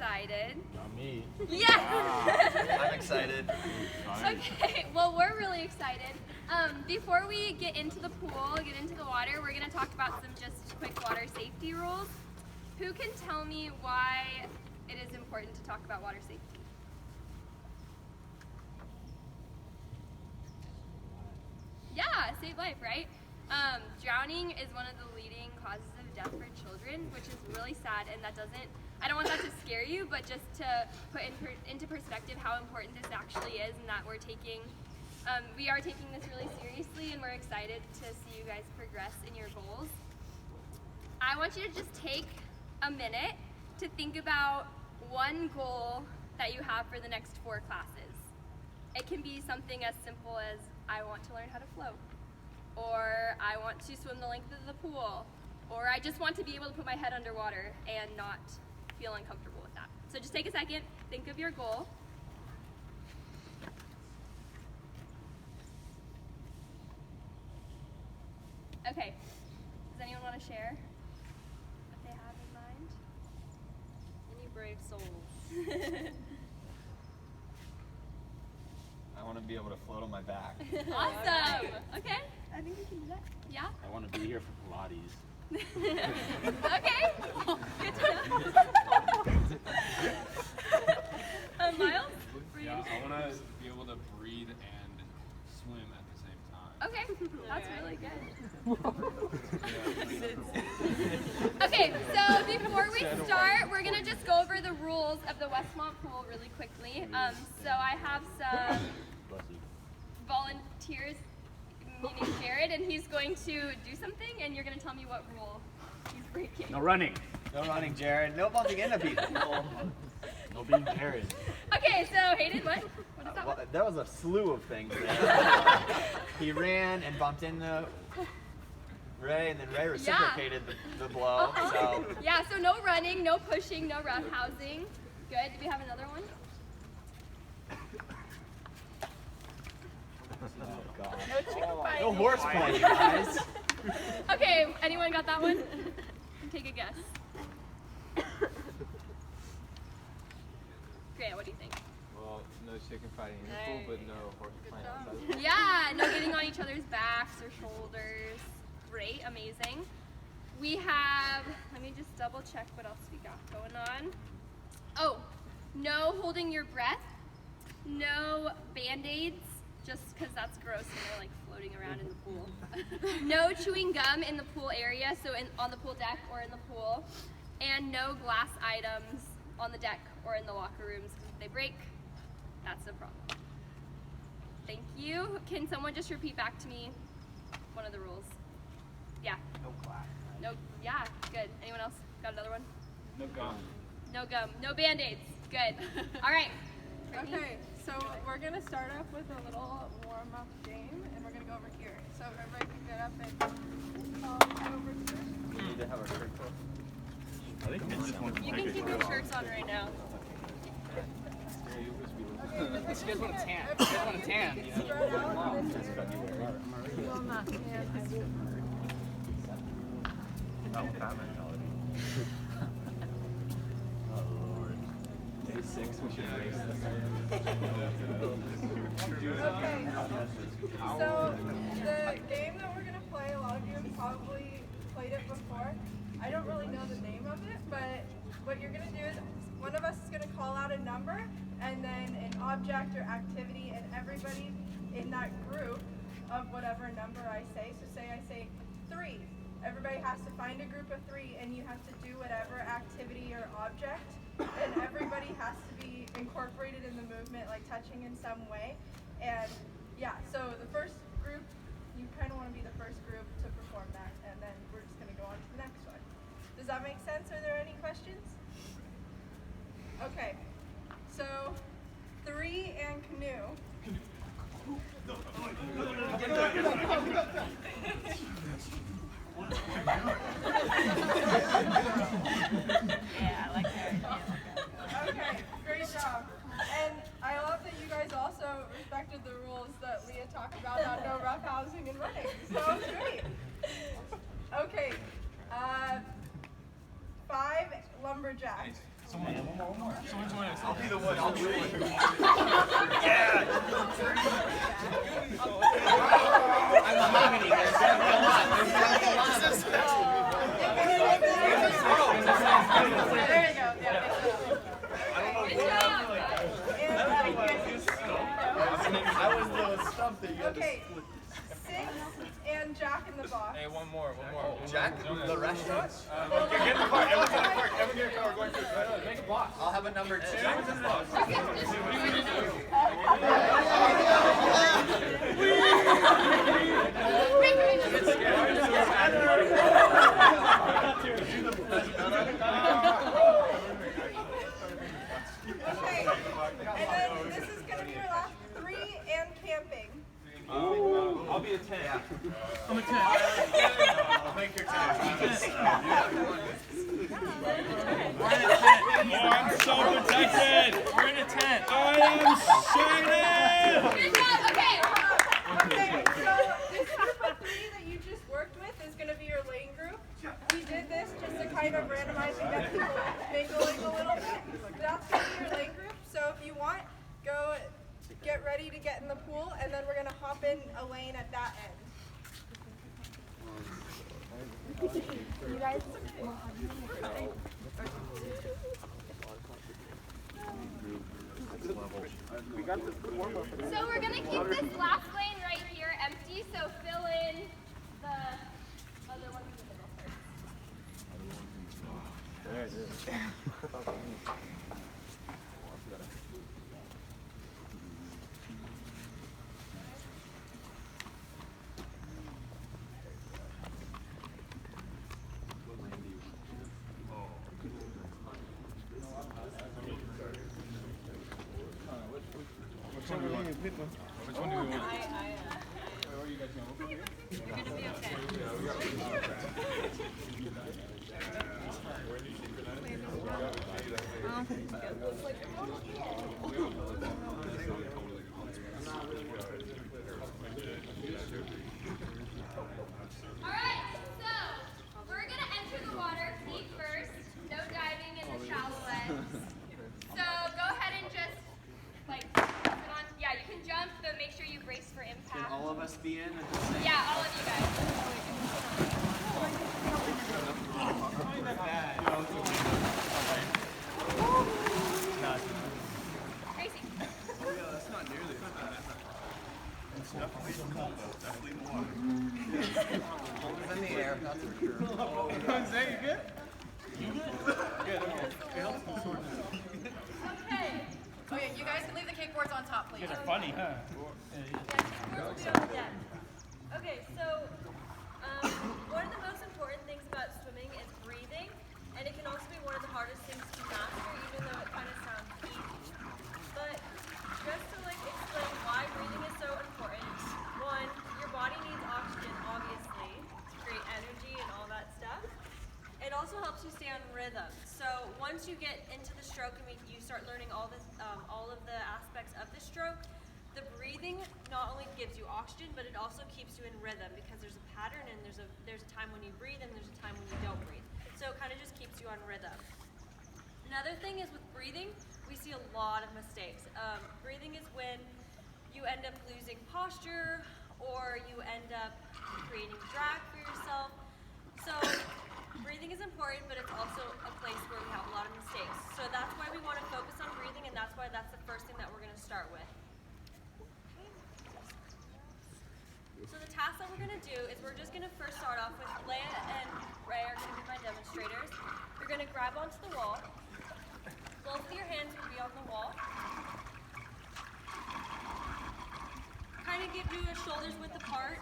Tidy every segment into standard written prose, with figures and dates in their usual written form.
excited. Not me. Yes! I'm excited. Okay, well, we're really excited. Before we get into the pool, get into the water, we're going to talk about some just quick water safety rules. Who can tell me why it is important to talk about water safety? Yeah, save life, right? Drowning is one of the leading causes of death for children, which is really sad, and I don't want that to scare you, but just to put into perspective how important this actually is, and that we are taking this really seriously, and we're excited to see you guys progress in your goals. I want you to just take a minute to think about one goal that you have for the next 4 classes. It can be something as simple as, I want to learn how to float, or I want to swim the length of the pool, or I just want to be able to put my head underwater and not feel uncomfortable with that. So just take a second, think of your goal. Okay, does anyone want to share what they have in mind? Any brave souls. I want to be able to float on my back. Awesome! Okay, I think we can do that. Yeah? I want to be here for Pilates. Okay, good to know. Miles? For you? Yeah, I want to be able to breathe and swim at the same time. Okay, that's really good. Okay, so before we start, we're going to just go over the rules of the Westmont pool really quickly. So I have some volunteers, meaning Jared, and he's going to do something, and you're going to tell me what rule he's breaking. No running. No running, Jared. No bumping into people. No being Jared. Okay, so Hayden, what? What is that one? Well, there was a slew of things there. He ran and bumped into Ray, and then Ray reciprocated the blow. So Yeah, so no running, no pushing, no roughhousing. Good. Do we have another one? oh god. No chicken fight. No horseplay, you guys. Okay, anyone got that one? Take a guess. Grant, what do you think? Well, no chicken fighting in the pool, but no horse playing outside. Yeah, no getting on each other's backs or shoulders. Great, amazing. We have, let me just double check what else we got going on. Oh, no holding your breath, no Band-Aids, just because that's gross and they're like floating around in the pool. No chewing gum in the pool area, so on the pool deck or in the pool. And no glass items on the deck or in the locker rooms, because if they break, that's a problem. Thank you. Can someone just repeat back to me one of the rules? Yeah. No glass. No, yeah, good. Anyone else got another one? No gum. No gum. No Band-Aids. Good. All right. Okay, so we're going to start off with a little warm-up game, and we're going to go over here. So everybody can get up and go over here. We need to have our shirt off. I think it's You can keep your shirts on right now. You guys want a tan? You guys want a tan? Spread out and then here. Well, not tan. not with that mentality. Oh Lord. Day 6, we should race this. Okay, so the game that we're going to play, a lot of you have probably played it before. I don't really know the name of it, but what you're going to do is one of us is going to call out a number and then an object or activity, and everybody in that group of whatever number I say, so say I say 3, everybody has to find a group of 3 and you have to do whatever activity or object, and everybody has to be incorporated in the movement, like touching in some way. And yeah, so the first group, you kind of want to be the first group to perform that, and then we're just going to go on to the next one. Does that make sense? Are there any questions? Okay, so 3 and canoe. Yeah, I like that. Okay, great job. And I love that you guys also respected the rules that Leah talked about no roughhousing and running. So great. Okay, 5 lumberjack. I'll be the one. I'll do it. I'm the mahogany. There's definitely a lot. There you go. Yeah. I was the stuff that you had to Okay, split. Six and Jack in the Box. Hey, one more. Jack, the restaurant? Get in the car. Everyone get in the car. Everyone get in the car. We're going to make a block. I'll have a number 2. Okay, and then this is going to be your last 3 and camping. I'll be a 10. I'm a 10. I'll make your 10. Oh, I'm so protected. We're in a tent. I am shining. Good job. Okay. Okay, so this group of 3 that you just worked with is going to be your lane group. We did this just to kind of randomize and get people mingling a little bit. That's going to be your lane group. So if you want, go get ready to get in the pool, and then we're going to hop in a lane at that end. You guys. So we're gonna keep this last lane right here empty. So fill in the other one in the middle first. There it is. Which one do we want? Which one do we want? Where are you guys going? Over here? You're gonna be okay. Alright, so we're gonna enter the water feet first. No diving in the shallow end. So go ahead and just like put on. Yeah, you can jump, but make sure you brace for Can impact. all of us be in at the same Yeah, all of you guys. Gracie. That's not nearly as bad. It's definitely water. Colder than the air, that's for sure. Zay, you good? You good? Good, okay. It helps me sort of. Okay. Okay, you guys can leave the kickboards on top, please. You guys are funny, huh? Okay, so one of the most important things about swimming is breathing, and it can also be one of the hardest things to master, even though it kind of sounds easy. But just to explain why breathing is so important, one, your body needs oxygen, obviously, to create energy and all that stuff. It also helps you stay on rhythm. So once you get into the stroke and you start learning all of the aspects of the stroke, the breathing not only gives you oxygen, but it also keeps you in rhythm because there's a pattern and there's a time when you breathe and there's a time when you don't breathe. So it kind of just keeps you on rhythm. Another thing is with breathing, we see a lot of mistakes. Breathing is when you end up losing posture or you end up creating drag for yourself. So breathing is important, but it's also a place where we have a lot of mistakes. So that's why we want to focus on breathing, and that's why that's the first thing that we're going to start with. So the task that we're going to do is we're just going to first start off with Leia and Ray are going to be my demonstrators. You're going to grab onto the wall. Both of your hands will be on the wall. Kind of give you a shoulders width apart.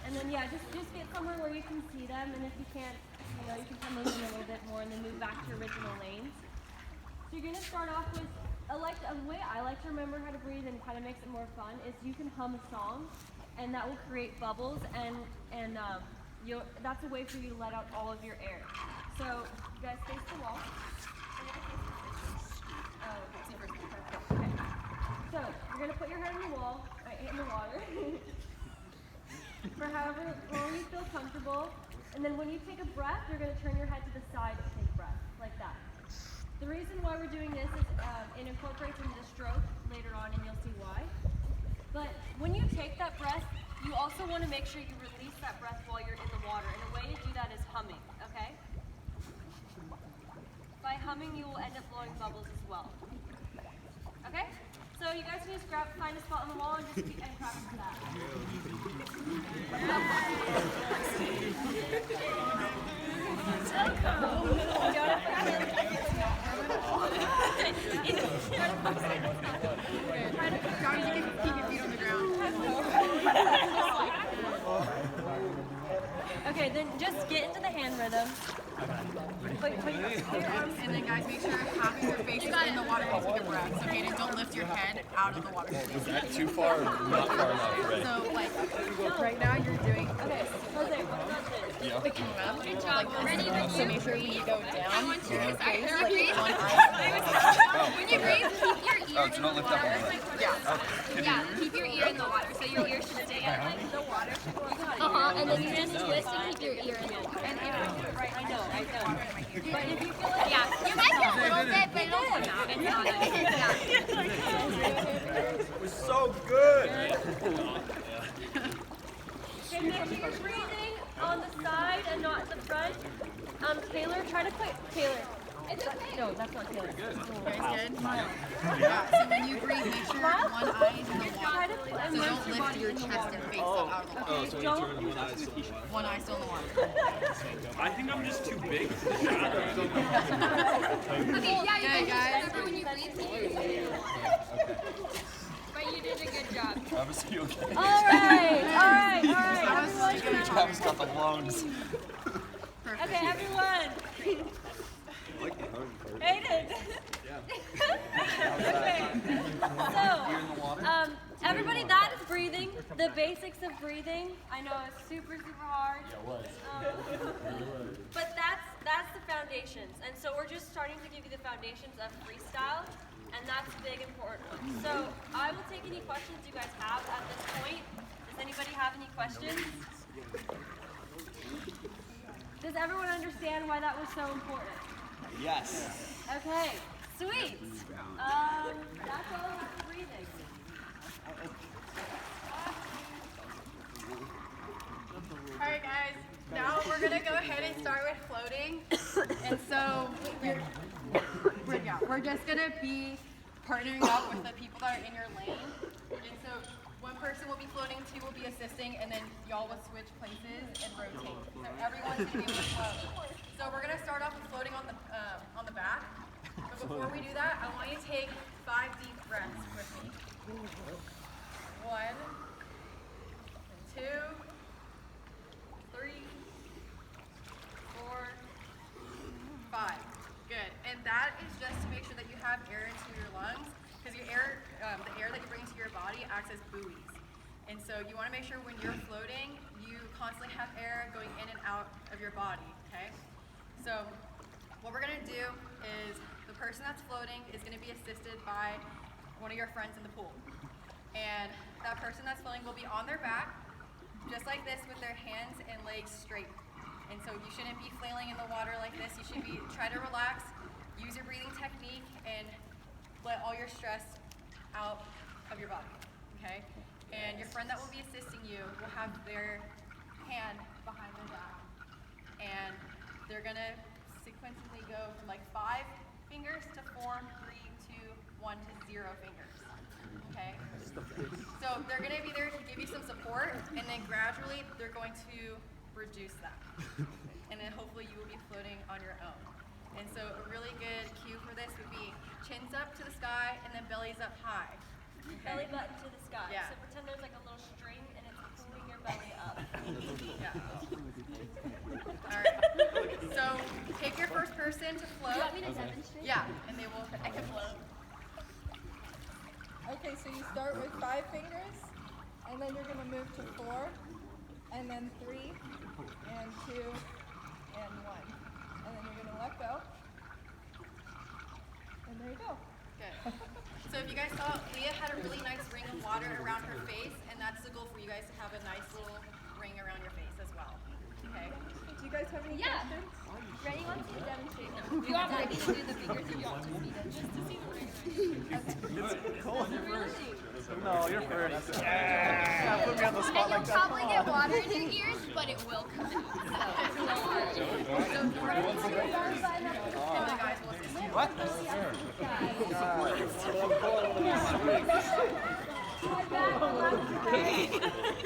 And then yeah, just get somewhere where you can see them, and if you can't, you can come in a little bit more and then move back to your original lanes. So you're gonna start off with, a way I like to remember how to breathe and kind of makes it more fun is you can hum a song, and that will create bubbles, and that's a way for you to let out all of your air. So you guys face the wall. Okay. So you're gonna put your head on the wall, right in the water. for however long you feel comfortable. And then when you take a breath, you're going to turn your head to the side to take breath, like that. The reason why we're doing this is it incorporates into the stroke later on, and you'll see why. But when you take that breath, you also want to make sure you release that breath while you're in the water. And a way to do that is humming, okay? By humming, you will end up blowing bubbles as well. Okay? So you guys can just find a spot on the wall and just and practice that. Okay, then just get into the hand rhythm. And then guys, make sure half of your face is in the water and take a breath. Okay, and don't lift your head out of the water. Is that too far or not far enough, Ray? So like right now you're doing Okay, Jose, what about this? Yeah. the came up. Good job. Ready when So make sure when you go down, I want you to your face, when you like breathe, one eye. when you breathe, keep your ear Oh, in so the don't lift up water. on that. Yeah, keep your ear in the water, so your ear should stay in the water. And then you just twist and keep your ear in the water. And if right, I know. But if you feel like you might get a little bit, but it'll come out. It's not. It was so good. Okay, make sure you're breathing on the side and not at the front. Taylor, try to put Taylor. It's okay. No, that's not Taylor. Guys, good? Yeah, so when you breathe, make sure one eye is in the Try to water. put So don't lift your chest and face up out of the water. So you turn one eye still in the water. One eye still in the water. I think I'm just too big. Okay, yeah, you Good, guys. remember when you breathe, keep your ear in the water. But you did a good job. Travis, you okay? All right. Travis got the lungs. Okay, everyone. Aiden. Okay. So, everybody, that is breathing. The basics of breathing. I know it's super hard. Yeah, it was. But that's the foundations. And so we're just starting to give you the foundations of freestyle, and that's big important. So I will take any questions you guys have at this point. Does anybody have any questions? Does everyone understand why that was so important? Yes. Okay, sweet. That's all about the breathing. Alright guys, now we're going to go ahead and start with floating. And so we're just going to be partnering up with the people that are in your lane. And so one person will be floating, two will be assisting, and then y'all will switch places and rotate. So everyone's going to be able to float. So we're going to start off with floating on the back. But before we do that, I want you to take 5 deep breaths with me. 1, 2, 3, 4, 5. Good. And that is just to make sure that you have air into your lungs, because your air, the air that you bring into your body acts as buoys. And so you want to make sure when you're floating, you constantly have air going in and out of your body, okay? So what we're going to do is the person that's floating is going to be assisted by one of your friends in the pool. And that person that's floating will be on their back, just like this, with their hands and legs straight. And so you shouldn't be flailing in the water like this. You should try to relax, use your breathing technique, and let all your stress out of your body, okay? And your friend that will be assisting you will have their hand behind their back. And they're gonna sequentially go from like 5 fingers to 4, 3, 2, 1 to 0 fingers, okay? So they're gonna be there to give you some support, and then gradually they're going to reduce that. And then hopefully you will be floating on your own. And so a really good cue for this would be chins up to the sky and then bellies up high. Okay? Belly button to the sky. Yeah. So pretend there's like a little string and it's pulling your belly up. Yeah. Alright. So take your first person to float. Do you want me to demonstrate? Yeah, and they will float. Okay, so you start with 5 fingers, and then you're going to move to 4, and then 3, and 2, and 1. And then you're going to let go. And there you go. Good. So if you guys saw, Leah had a really nice ring of water around her face, and that's the goal for you guys to have a nice little around your face as well. Okay? Do you guys have any questions? Rennie wants to demonstrate. Do you want Rennie to do the fingers if you want to see them? Just to see the fingers. No, you're first. Yeah, put me on the spot And you'll probably get water in your ears, but it will come out. What?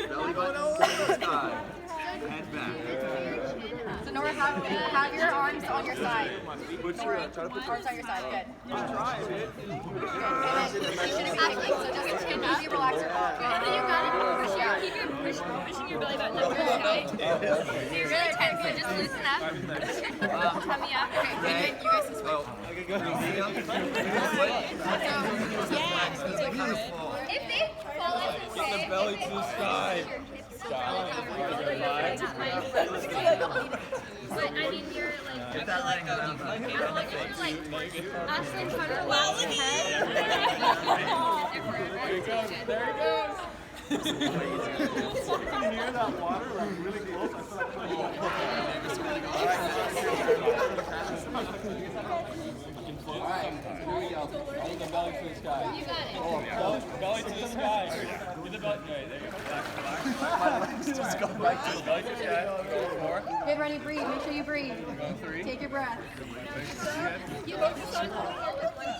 Belly button to the sky. Head back. So Nora, have your arms on your side. Nora, arms on your side. Good. And then you shouldn't be kicking, so just easy relaxer. And then you got it. Push out. Keep your pushing your belly button up your side. So you're really tense, so just loosen up. Tummy up. Okay, good. You guys can switch. If they fall out the way, the belly to the sky. But I mean, you're like, Get that leg up. actually trying to wow the head. There he goes. There he goes. You can hear that water like really close. I feel like Here we go. Bring the belly to the sky. You got it. Belly to the sky. Get the belly. Right, there you go. just go right to the Belly to the sky. Go more. Good, Rennie, breathe. Make sure you breathe. Take your breath. You focus on holding it with one hand.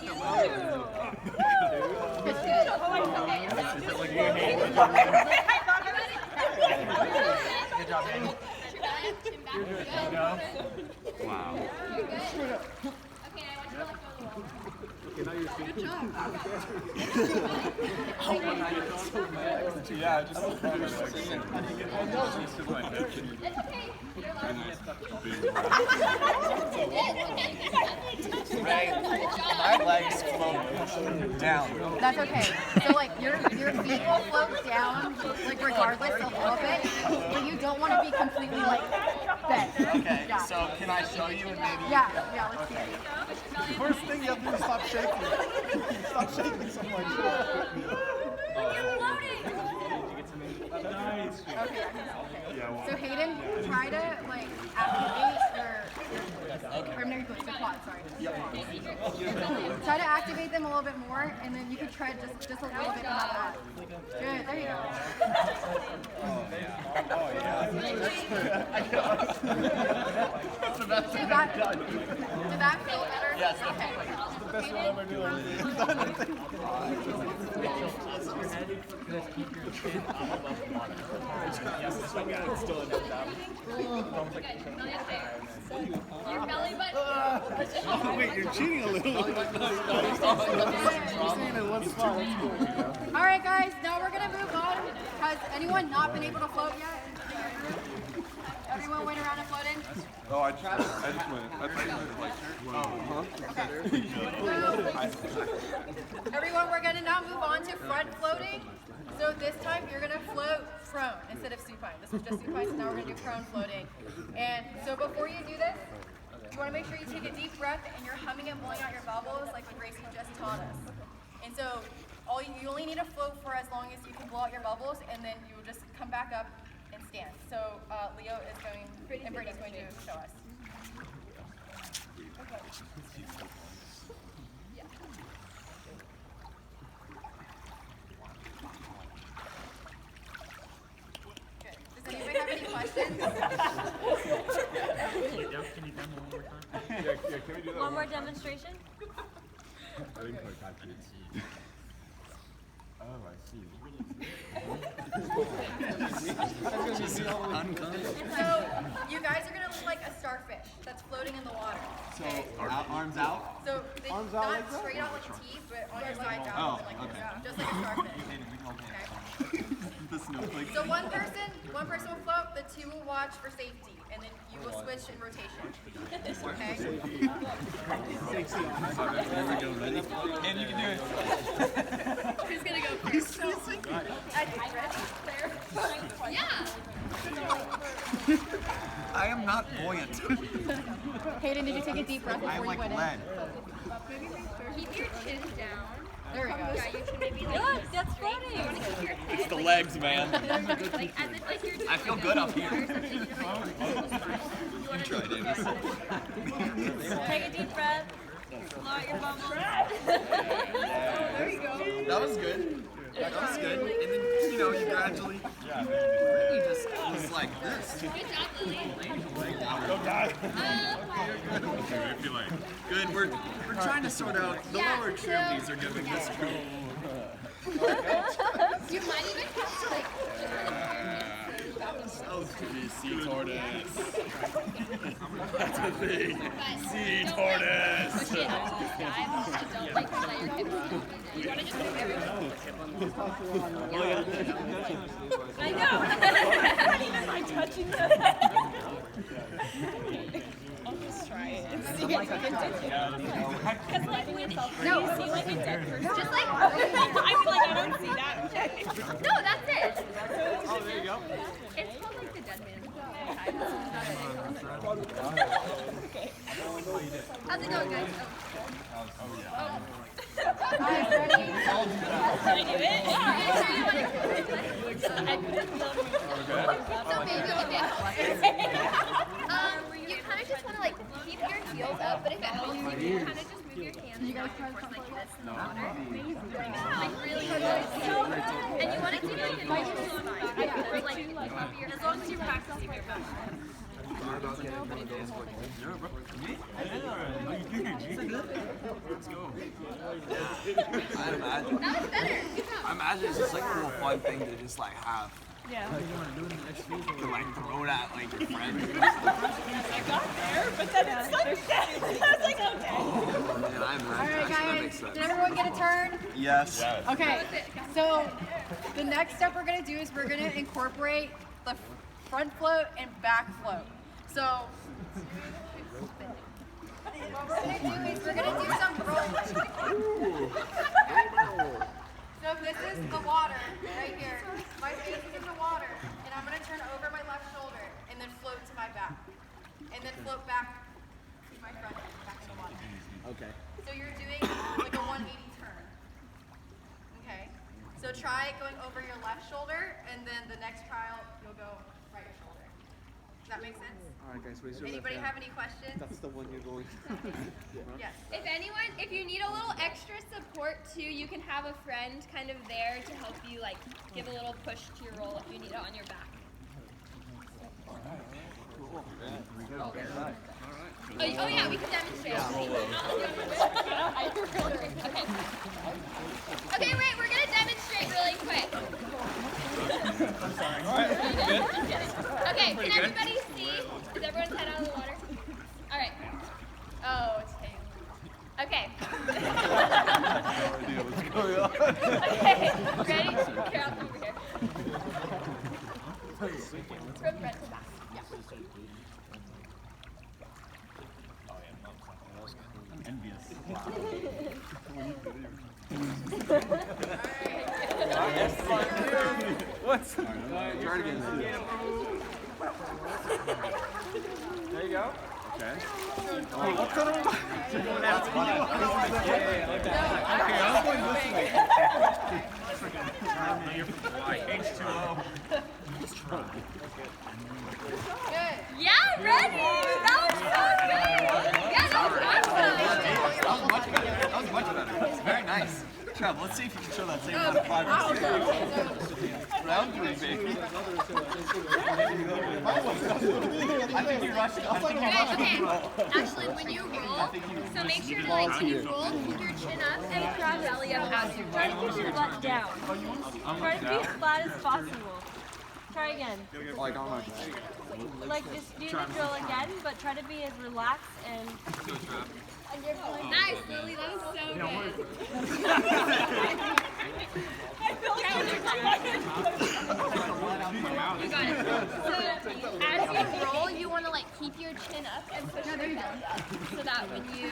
Good, good. Good job, Annie. Wow. You're good. Okay, I want you to let go of the wall. Okay, now you're Good job. Yeah, just It's okay. You're allowed to. Ray, my legs float down. That's okay. So like your feet will float down, like regardless a little bit, but you don't want to be completely like bent. Okay, Yeah. so can I show you and maybe? Yeah, let's see it. First thing you have to do is stop shaking. Stop shaking so much. nice. Okay. So Hayden, try to like activate or no, your quad, sorry. Try to activate them a little bit more, and then you can tread just a little bit behind that. Good, there you go. Did that feel better? Yes, Okay. the best one ever doing. Keep your chin above the water. Yes, I got it still in that. Your belly button. Wait, you're cheating a little. You're staying in one spot. That's cool. All right, guys. Now we're gonna move on. Has anyone not been able to float yet? Everyone went around and floated. Oh, I just went. I thought you meant like, Everyone, we're gonna now move on to front floating. So this time you're gonna float prone instead of supine. This was just supine, so now we're gonna do prone floating. And so before you do this, you wanna make sure you take a deep breath and you're humming and blowing out your bubbles like the Gracie just taught us. And so you only need to float for as long as you can blow out your bubbles, and then you will just come back up and stand. So Leo is going, and Brittany's going to show us. Good. Does anybody have any questions? yeah, can we do that? One more demonstration. I didn't quite catch it. Oh, I see. So you guys are gonna look like a starfish that's floating in the water. So, Okay? arms out? So they, not straight out like teeth, but on your side down, like this, just like a starfish. Okay. The snowflake. So one person will float, the two will watch for safety, and then you will switch in rotation. Okay? And you can do it. Who's gonna go first? Yeah. I am not buoyant. Hayden, did you take a deep breath I before am you like went in? lead. Keep your chin down. There we go. Yeah, you should maybe like. Look, that's funny. You want to keep your head. It's the legs, man. Like as if like you're doing I feel like good a up here. or something, you know, like, You try, Davis. Take a deep breath. Blow out your bubbles. There you go. That was good. That was good. And then, you know, you gradually, you just was like this. Good job, Lily. Go, guys. Good. We're trying to sort out the lower extremities are giving this trouble. You might even have to like. That was pretty Sea tortoise. That's a thing. Sea tortoise. Push it up to the sky, but don't like let your hips down. You want to just move everything. I know. Not even like touching the. I'll just try it and see if I can touch it. Because like when you see like a dead person, Just like. I'm like I don't see that. No, that's it. Oh, there you go. It's called like the dead man. How's it going, guys? Alright, ready? Can I do it? So maybe you kind of just want to like keep your heels up, but if it helps, you can kind of just move your hands back and forth like this in the water. Like really good. And you want to keep like a nice spine, or like top of your, as long as you're practicing your back. I imagine. That was better. Good job. I imagine it's just like a cool fun thing to just like have. Yeah. To like throw it at like your friends. I got there, but then it's like that. I was like, okay. Yeah, I imagine. Alright, That guys. makes sense. Did everyone get a turn? Yes. Okay, so the next step we're gonna do is we're gonna incorporate the front float and back float. So what we're gonna do is we're gonna do some rolling. So this is the water right here. My face is in the water, and I'm gonna turn over my left shoulder and then float to my back, and then float back to my front, back in the water. Okay. So you're doing like a 180 turn. Okay. So try going over your left shoulder, and then the next trial you'll go right shoulder. Does that make sense? Alright guys, raise your Anybody have any questions? That's the one you're going. Yes. If you need a little extra support too, you can have a friend kind of there to help you like give a little push to your roll if you need it on your back. Oh yeah, we can demonstrate. Okay. Okay, wait, we're gonna demonstrate really quick. Okay, can everybody see? Is everyone's head out of the water? All right. Oh, it's tail. Okay. Okay, ready? Carol, come over here. From front to back. Yeah. What? Try it again. There you go. Okay. Hey, what's that about? That's funny. Okay, I was going this way. Yeah, ready? That was so good. Yeah, that was awesome. That was much better. That was much better. It's very nice. Trev, let's see if you can show that same amount of progress. Round 3, baby. I think you rushed. I think you rushed. Okay. Actually, when you roll, so make sure to like when you roll, keep your chin up and your belly up as you Try to push your butt down. Try to be as flat as possible. Try again. Like on my. Like just do the drill again, but try to be as relaxed and. Nice, Lily. That was so good. You got it. So as you roll, you want to like keep your chin up and push your belly up, so that when you,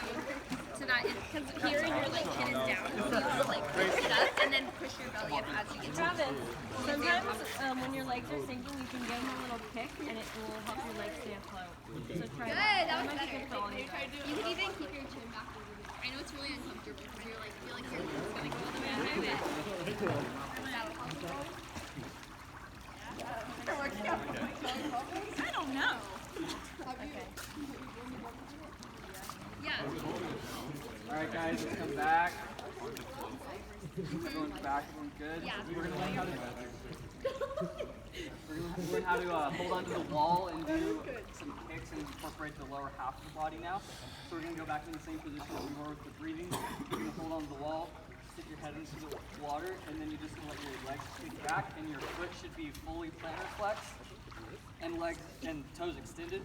because here your like chin is down, so you want to like push it up and then push your belly up as you get to Travis, sometimes when your legs are sinking, you can give them a little kick, and it will help your legs stay afloat. So try Good, that. that was might be better. good for all you guys. You can even keep your chin back a little bit. I know it's really uncomfortable because you're like, feel like your head's gonna go all the way under it. I don't know. Yeah. Alright guys, let's come back. Going back, going good. Yeah. We're gonna learn how to hold onto the wall and do some kicks and incorporate the lower half of the body now. So we're gonna go back in the same position that we were with the breathing. You're gonna hold onto the wall, stick your head into the water, and then you're just gonna let your legs kick back, and your foot should be fully plantar flexed, and legs and toes extended.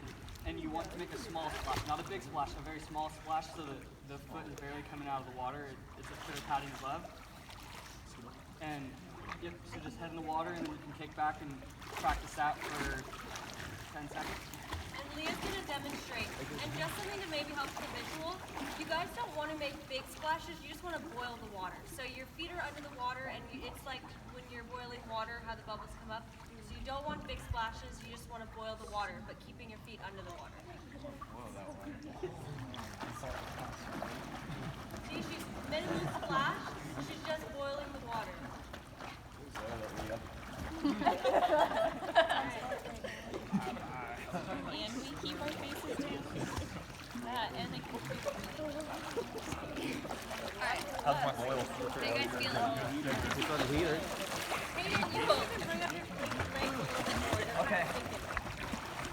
And you want to make a small splash, not a big splash, a very small splash, so that the foot is barely coming out of the water. It's a clear padding above. And yep, so just head in the water, and then you can kick back and practice that for 10 seconds. And Leah's going to demonstrate. And just something to maybe help the visual, you guys don't want to make big splashes, you just want to boil the water. So your feet are under the water, and it's like when you're boiling water, how the bubbles come up. So you don't want big splashes, you just want to boil the water, but keeping your feet under the water. See, she's minimum splash, she's just boiling the water. And we keep our faces down. That, and they keep Alright. How you guys feeling? Hayden, you hold. Okay.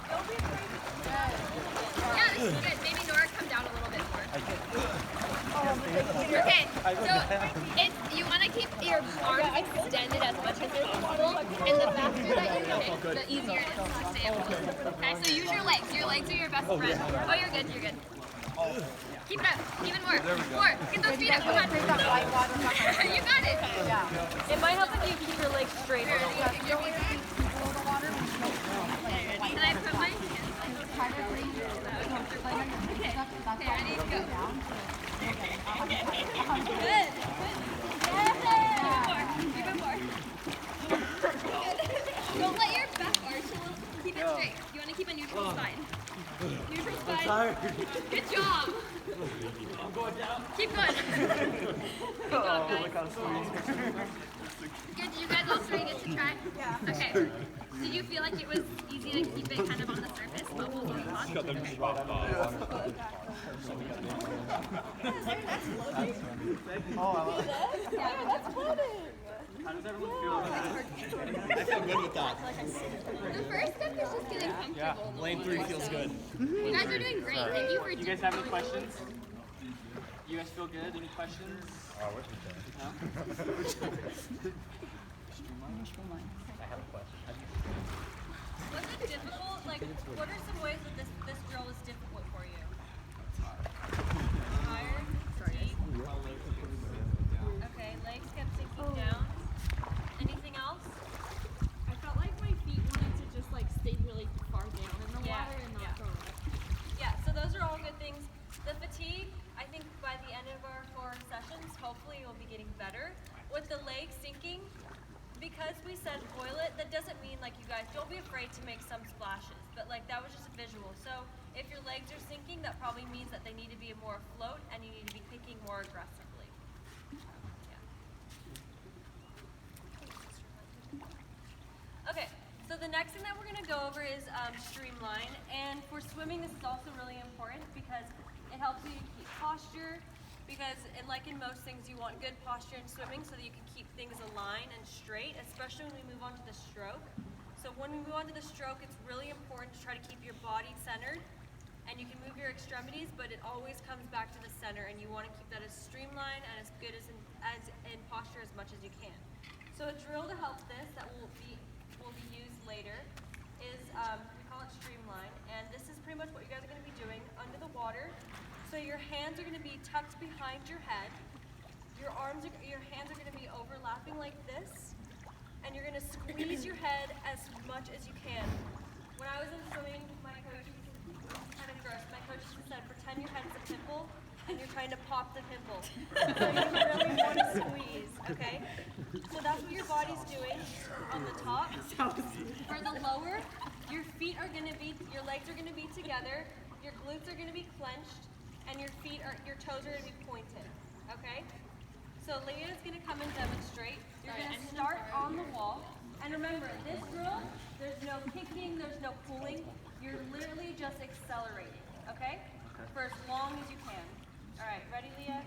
Don't be afraid to Yeah, this is good. Maybe Nora come down a little bit more. Okay, so you want to keep your arms extended as much as possible, and the faster that you kick, the easier it is to stay afloat. Okay, so use your legs. Your legs are your best friend. Oh, you're good, you're good. Keep it up, even more, more. Get those feet up, come on. You got it. It might help if you keep your legs straight. Can I put my hands on Okay, ready to go. Good. Even more. Don't let your back arch a little. Keep it straight. You want to keep a neutral spine. Neutral spine. Good job. I'm going down. Keep going. Good job, guys. Good. Did you guys all three get to try? Yeah. Okay. Did you feel like it was easy to keep it kind of on the surface? Bubbles on the top? Got them drop How does everyone feel about that? I feel good with that. The first step is just getting comfortable. Lane 3 feels good. You guys are doing great. Thank you for You guys have any questions? You guys feel good? Any questions? No? I have a question. Was it difficult? Like, what are some ways that this drill was difficult for you? Higher? Deep? Okay, legs kept sinking down. Anything else? I felt like my feet wanted to just like stay really far down in the water and not go up. Yeah, so those are all good things. The fatigue, I think by the end of our 4 sessions, hopefully you'll be getting better. With the legs sinking, because we said boil it, that doesn't mean like you guys, don't be afraid to make some splashes, but like that was just a visual. So if your legs are sinking, that probably means that they need to be more afloat and you need to be kicking more aggressively. Yeah. Okay, so the next thing that we're gonna go over is streamline, and for swimming this is also really important because it helps you to keep posture. Because, and like in most things, you want good posture in swimming so that you can keep things aligned and straight, especially when we move on to the stroke. So when we move on to the stroke, it's really important to try to keep your body centered, and you can move your extremities, but it always comes back to the center, and you want to keep that as streamlined and as good as in posture as much as you can. So a drill to help this that will be used later is, we call it streamline, and this is pretty much what you guys are going to be doing under the water. So your hands are going to be tucked behind your head. Your hands are going to be overlapping like this, and you're going to squeeze your head as much as you can. When I was in swimming, my coach, kind of gross, my coach said, pretend your head is a pimple, and you're trying to pop the pimple. So you really want to squeeze, okay? So that's what your body's doing on the top. For the lower, your legs are going to be together, your glutes are going to be clenched, and your toes are going to be pointed, okay? So Leah's going to come and demonstrate. You're going to start on the wall. And remember, this drill, there's no kicking, there's no pulling. You're literally just accelerating, okay? For as long as you can. All right, ready, Leah?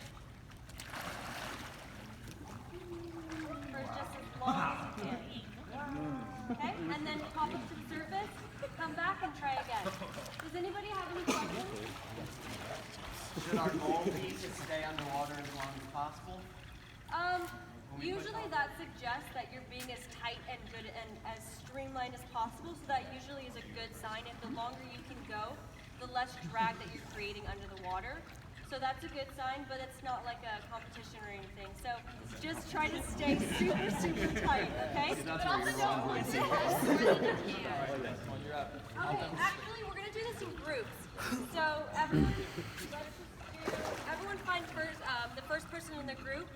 For just as long as you can. Okay, and then pop up to the surface, come back and try again. Does anybody have any questions? Should our goal be to stay underwater as long as possible? Usually that suggests that you're being as tight and good and as streamlined as possible, so that usually is a good sign. If the longer you can go, the less drag that you're creating under the water. So that's a good sign, but it's not like a competition or anything. So just try to stay super, super tight, okay? But also don't want to. Okay, actually we're gonna do this in groups. So everyone find the first person in the group,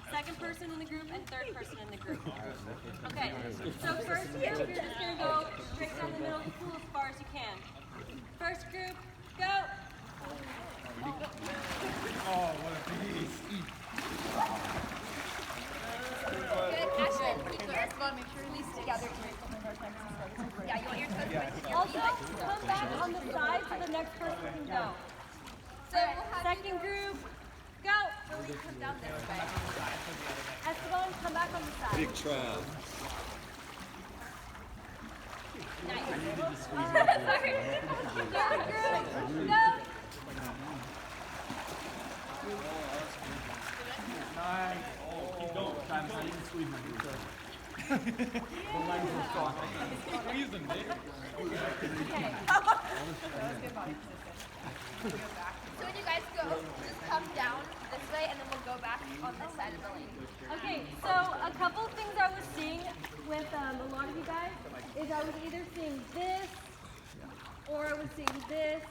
second person in the group, and third person in the group. Okay, so first group, you're just going to go straight down the middle of the pool as far as you can. First group, go! Oh, what a beast. Good, Ashton, pretty clear. Make sure you leave together to make one more time. Yeah, you want your toes pointed together. Also, come back on the side so the next person can go. So we'll have Second group, go! Lily come down this way. Esteban, come back on the side. Big trial. Nice. Sorry. Third group, go! Squeeze them, Nick. So when you guys go, just come down this way and then we'll go back on this side of the lane. Okay, so a couple things I was seeing with a lot of you guys is I was either seeing this or I was seeing this,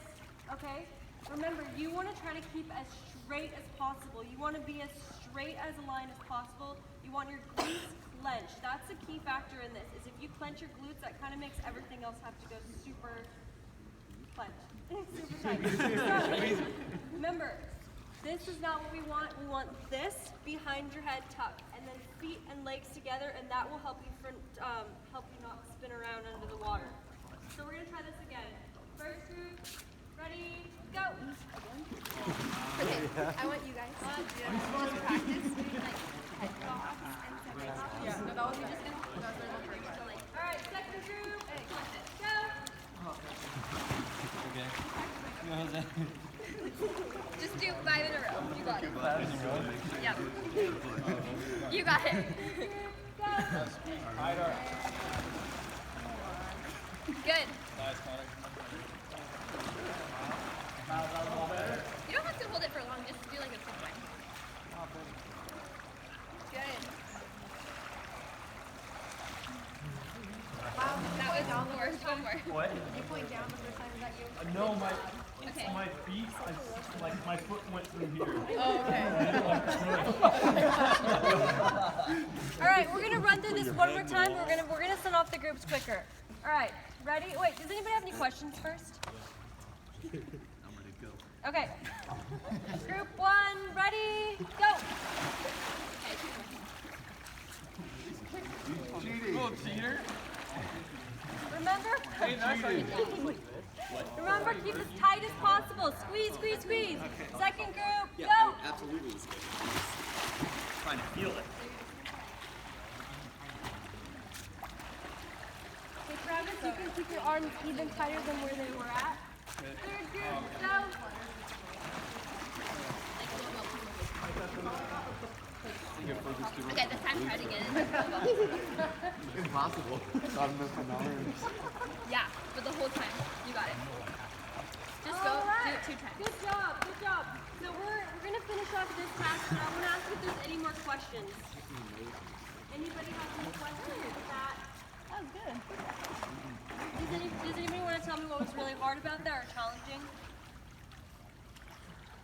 okay? Remember, you want to try to keep as straight as possible. You want to be as straight as a line as possible. You want your glutes clenched. That's a key factor in this, is if you clench your glutes, that kind of makes everything else have to go super clenched. Super tight. So, remember, this is not what we want. We want this behind your head tucked, and then feet and legs together, and that will help you not spin around under the water. So we're gonna try this again. First group, ready, go. Okay, I want you guys to practice doing like head box and semi box. Yeah, no, that was You're good. just gonna All right, second group, go. Okay. No, how's that? just do 5 in a row. You got it. Yep. You got it. Good. Nice, Connor. You don't have to hold it for long, just do like a quick one. Good. That was the worst one more. What? You point down the first time, is that you? No, Okay. my feet, like my foot went through here. Oh, okay. All right, we're gonna run through this one more time. We're gonna send off the groups quicker. All right, ready? Wait, does anybody have any questions first? Okay. Group 1, ready, go. Little cheater. Remember? Hey, nice. Remember, keep as tight as possible. Squeeze, squeeze, squeeze. Second group, go. Absolutely. Trying to feel it. Okay, Travis, you can keep your arms even tighter than where they were at. Third group, go. Okay, this time try to get it. Impossible. Yeah, but the whole time. You got it. Just go All right. do it 2 times. Good job, good job. So we're gonna finish off this task, and I want to ask if there's any more questions. Anybody have any questions with that? Oh, good. Does anybody want to tell me what was really hard about that or challenging?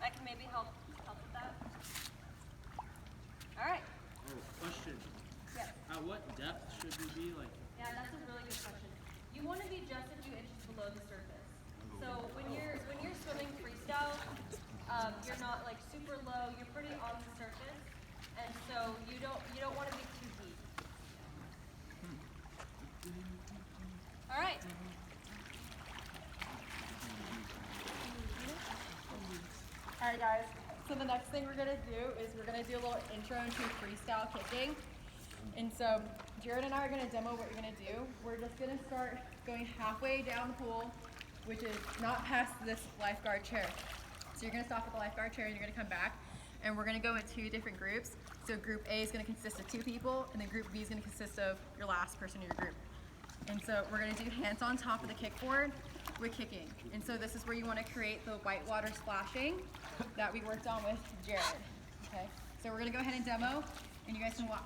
I can maybe help with that. All right. Question. Yes. At what depth should we be? Like, Yeah, that's a really good question. You want to be just a few inches below the surface. So when you're swimming freestyle, you're not like super low, you're pretty on the surface, and so you don't want to be too deep. All right. Alright guys, so the next thing we're going to do is we're going to do a little intro into freestyle kicking. And so Jared and I are going to demo what you're going to do. We're just going to start going halfway down the pool, which is not past this lifeguard chair. So you're going to stop at the lifeguard chair and you're going to come back, and we're going to go in 2 different groups. So group A is going to consist of 2 people, and then group B is going to consist of your last person in your group. And so we're going to do hands on top of the kickboard with kicking. And so this is where you want to create the white water splashing that we worked on with Jared. Okay, so we're going to go ahead and demo, and you guys can watch.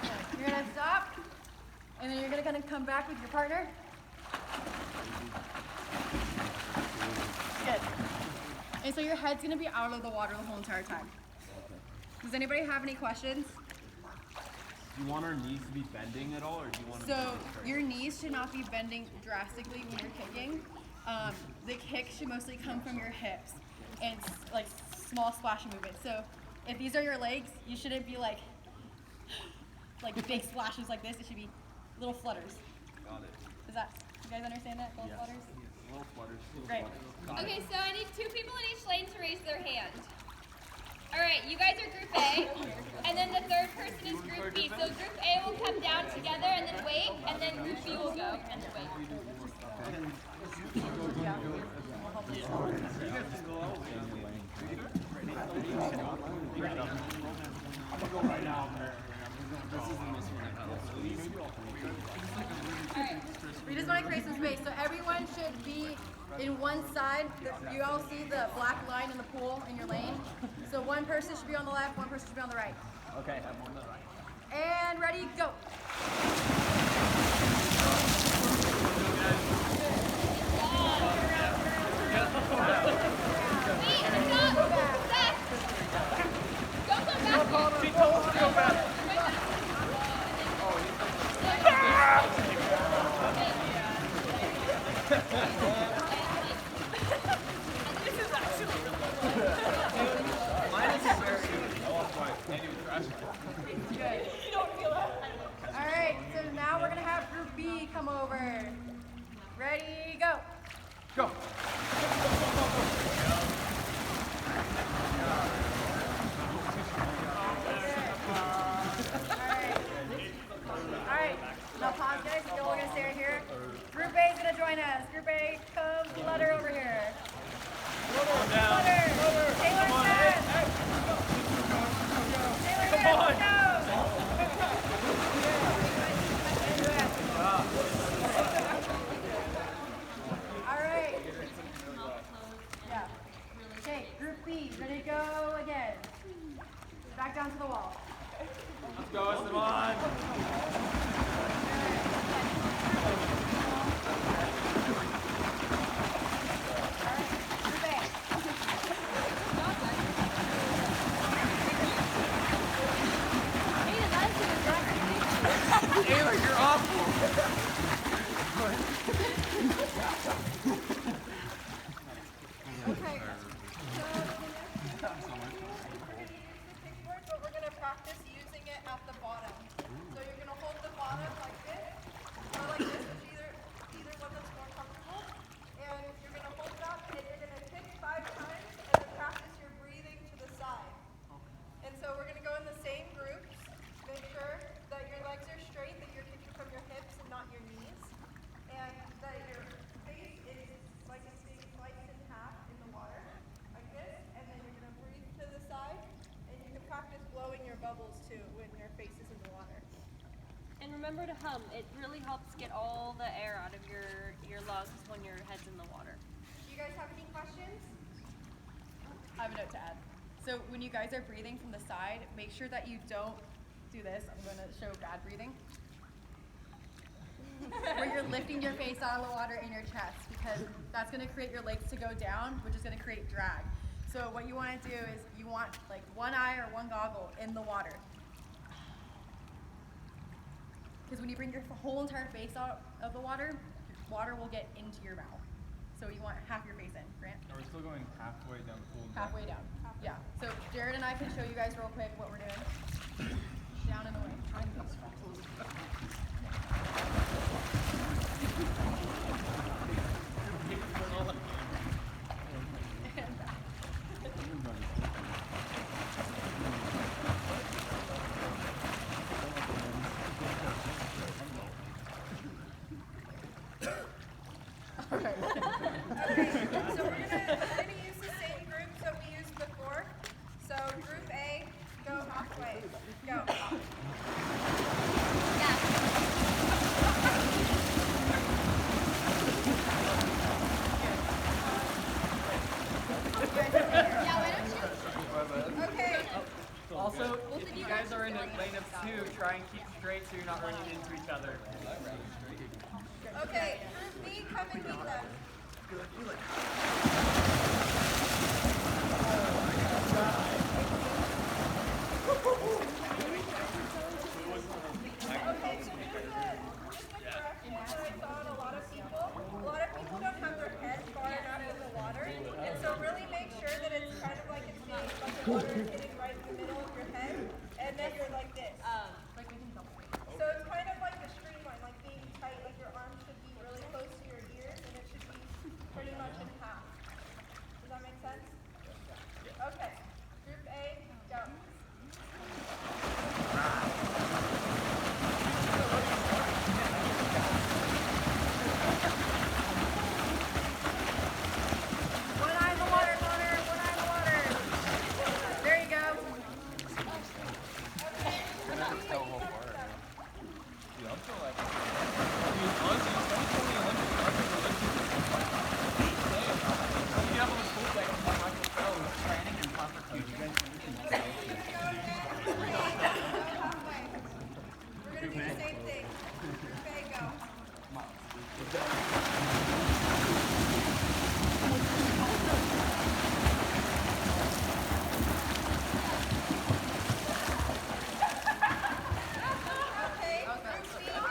Okay, you're going to stop, and then you're going to kind of come back with your partner. Good. And so your head's going to be out of the water the whole entire time. Does anybody have any questions? Do you want our knees to be bending at all, or do you want So your knees should not be bending drastically when you're kicking. The kick should mostly come from your hips and like small splashing movements. So if these are your legs, you shouldn't be like big splashes like this. It should be little flutters. Got it. Does that, you guys understand that? Little flutters? Little flutters. Great. Okay, so I need 2 people in each lane to raise their hand. All right, you guys are group A, and then the third person is group B. So group A will come down together and then wait, and then group B will go and then wait. We just want to create some space. So everyone should be in one side. You all see the black line in the pool in your lane. So one person should be on the left, one person should be on the right. Okay, I'm on the right. And ready, go. She told us to go back. Alright, so now we're going to have group B come over. Ready, go. Go. Alright, now pause guys, so we're going to stay right here. Group A is going to join us. Group A, come flutter over here. Flutter. Taylor's back. Taylor, go. Alright. Yeah. Okay, group B, ready to go again. Back down to the wall. Let's go, Esteban. Taylor, you're awful. Okay. But we're going to practice using it at the bottom. So you're going to hold the bottom like this, or like this, which either one that's more comfortable. And you're going to hold it up, and you're going to kick 5 times, and then practice your breathing to the side. And so we're going to go in the same groups. Make sure that your legs are straight, that you're kicking from your hips and not your knees. And that your face is like it's being sliced in half in the water, like this. And then you're going to breathe to the side. And you can practice blowing your bubbles too when your face is in the water. And remember to hum. It really helps get all the air out of your lungs when your head's in the water. Do you guys have any questions? I have a note to add. So when you guys are breathing from the side, make sure that you don't do this. I'm going to show bad breathing. Where you're lifting your face out of the water in your chest, because that's going to create your legs to go down, which is going to create drag. So what you want to do is you want like one eye or one goggle in the water. Because when you bring your whole entire face out of the water, water will get into your mouth. So you want half your face in. Grant? Are we still going halfway down the pool? Halfway down. Yeah. So Jared and I can show you guys real quick what we're doing. Down and away. Okay, so we're gonna use the same group that we used before. So group A, go halfway. Go. Okay. Also, if you guys are in a lane of two, try and keep straight so you're not running into each other. Okay, group B, come and meet them. Okay, so just a correction that I saw in a lot of people don't have their head far enough in the water, and so really make sure that it's kind of like it's being, like the water is hitting right in the middle of your head, and then you're like this. So it's kind of like the streamline, like being tight, like your arms should be really close to your ears, and it should be pretty much in half. Does that make sense? Okay. Group A, go. One eye in the water, Connor. One eye in the water. There you go. Dude, I'm still like, dude, honestly, 2020 Olympics are the Olympics. You have on the pool deck, Michael Phelps training and competition. We're gonna do the same thing. Group A, go. Okay, group B, go.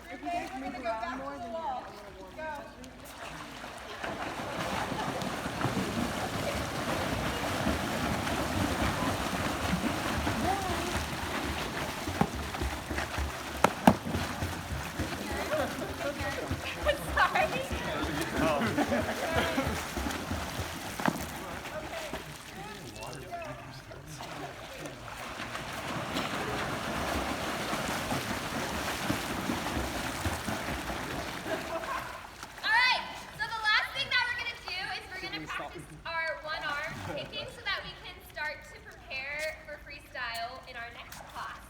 Group A, we're gonna go back to the wall. Go. Alright, so the last thing that we're gonna do is we're gonna practice our one arm kicking so that we can start to prepare for freestyle in our next class.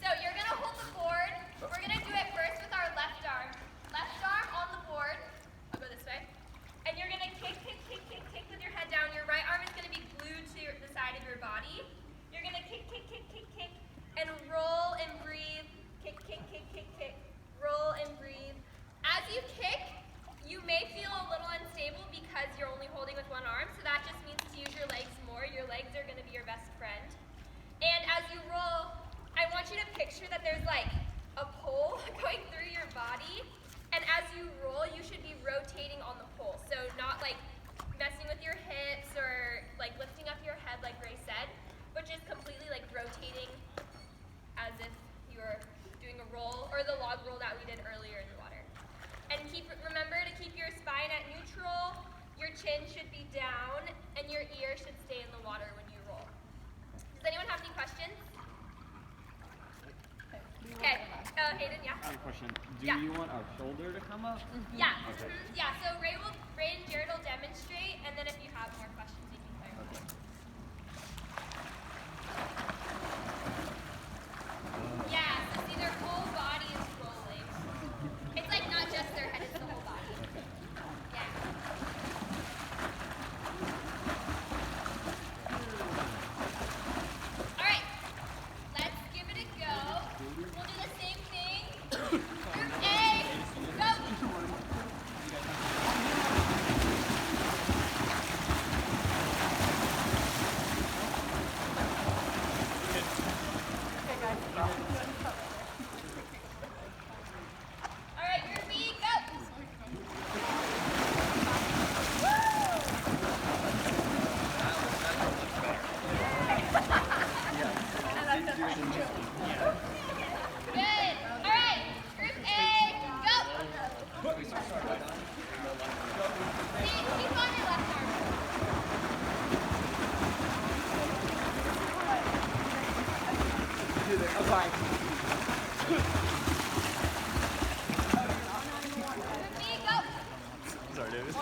So you're gonna hold the board. We're gonna do it first with our left arm. Left arm on the board. I'll go this way. And you're gonna kick, kick, kick, kick, kick with your head down. Your right arm is gonna be glued to the side of your body. You're gonna kick, kick, kick, kick, kick, and roll and breathe. Kick, kick, kick, kick, kick. Roll and breathe. As you kick, you may feel a little unstable because you're only holding with one arm, so that just means to use your legs more. Your legs are going to be your best friend. And as you roll, I want you to picture that there's like a pole going through your body, and as you roll, you should be rotating on the pole. So not like messing with your hips or like lifting up your head like Ray said, but just completely like rotating as if you were doing a roll or the log roll that we did earlier in the water. And remember to keep your spine at neutral, your chin should be down, and your ear should stay in the water when you roll. Does anyone have any questions? Okay, Hayden, yeah? I have a question. Do Yeah. you want our shoulder to come up? Yeah, yeah, so Ray and Jared will demonstrate, and then if you have more questions, you can clarify. Yeah, so see their whole body is rolling. It's like not just their head, it's the whole body. Yeah. Alright, let's give it a go. We'll do the same thing. Group A, go! I'm sorry. Me, go. Sorry, David.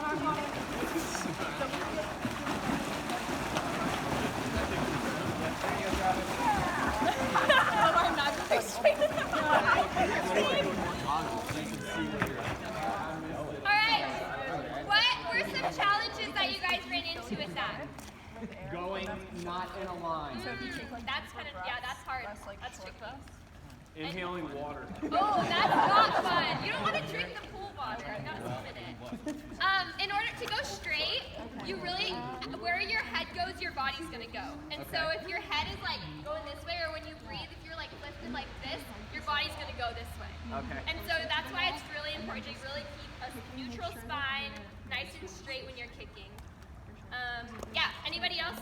Alright. What were some challenges that you guys ran into with that? Going not in a line. That's kind of, yeah, that's hard. That's tricky. Inhaling water. Oh, that's not fun. You don't want to drink the pool water. You gotta limit it. In order to go straight, you really, where your head goes, your body's gonna go. And so if your head is like going this way, or when you breathe, if you're like lifted like this, your body's gonna go this way. Okay. And so that's why it's really important to really keep a neutral spine, nice and straight when you're kicking. Yeah, anybody else?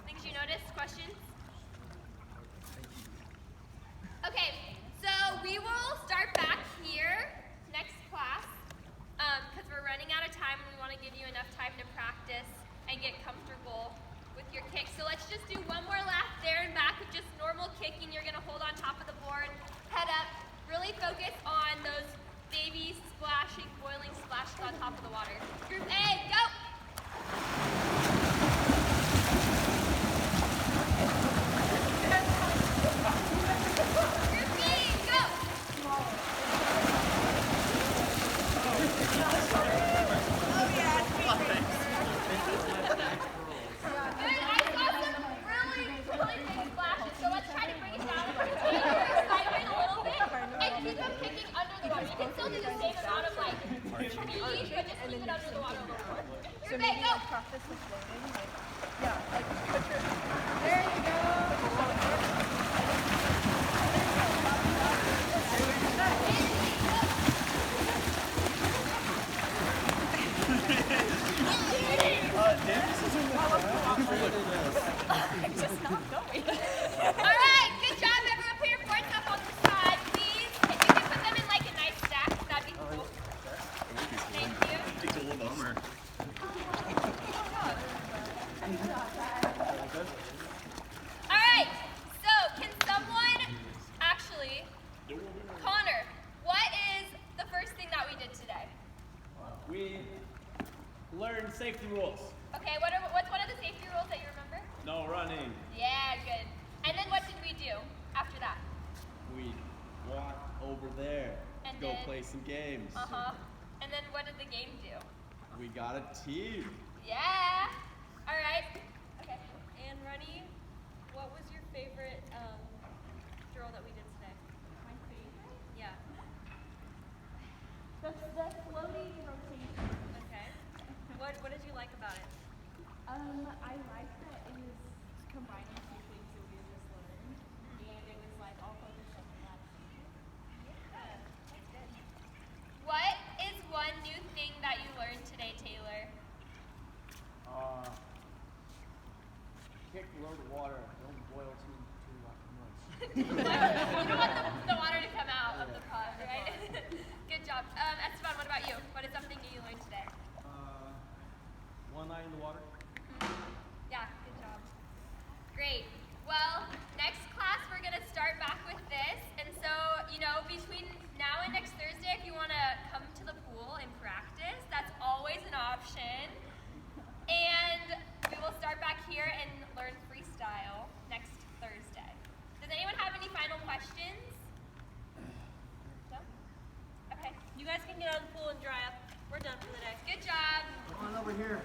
Things you noticed? Questions? Okay, so we will start back here next class because we're running out of time and we want to give you enough time to practice and get comfortable with your kicks. So let's just do one more lap there and back with just normal kicking. You're going to hold on top of the board, head up, really focus on those baby splashing, boiling splashes on top of the water. Group A, go! Group B, go! Good, I saw some really big splashes, so let's try to bring it down. Take your excitement a little bit and keep them kicking under the water. You can still do the same amount of like speed, but just keep it under the water a little more. Group A, go! Practice the floating, like, yeah, like put your, there you go. Alright, good job everyone. Put your boards up on the side, please. If you can put them in like a nice stack, that'd be cool. Thank you. It's a little bummer. Alright, so can someone actually, Connor, what is the first thing that we did today? We learned safety rules. Okay, what's one of the safety rules that you remember? No running. Yeah, good. And then what did we do after that? We walk over there And to go then- play some games. Uh-huh. And then what did the game do? We got a team. Yeah. Alright. Okay. And Runny, what was your favorite drill that we did today? My favorite? Yeah. The floating rotation. Okay. What did you like about it? I like that it was combining two things that we had just learned, and it was like all focused on that. Yeah, that's good. What is one new thing that you learned today, Taylor? Kick low to water. Don't boil too much. You don't want the water to come out of the pot, right? Good job. Esteban, what about you? What is something new you learned today? One eye in the water. Yeah, good job. Great. Well, next class we're going to start back with this. And so, between now and next Thursday, if you want to come to the pool and practice, that's always an option. And we will start back here and learn freestyle next Thursday. Does anyone have any final questions? No? Okay. You guys can get out of the pool and dry up. We're done for the day. Good job. Come on over here.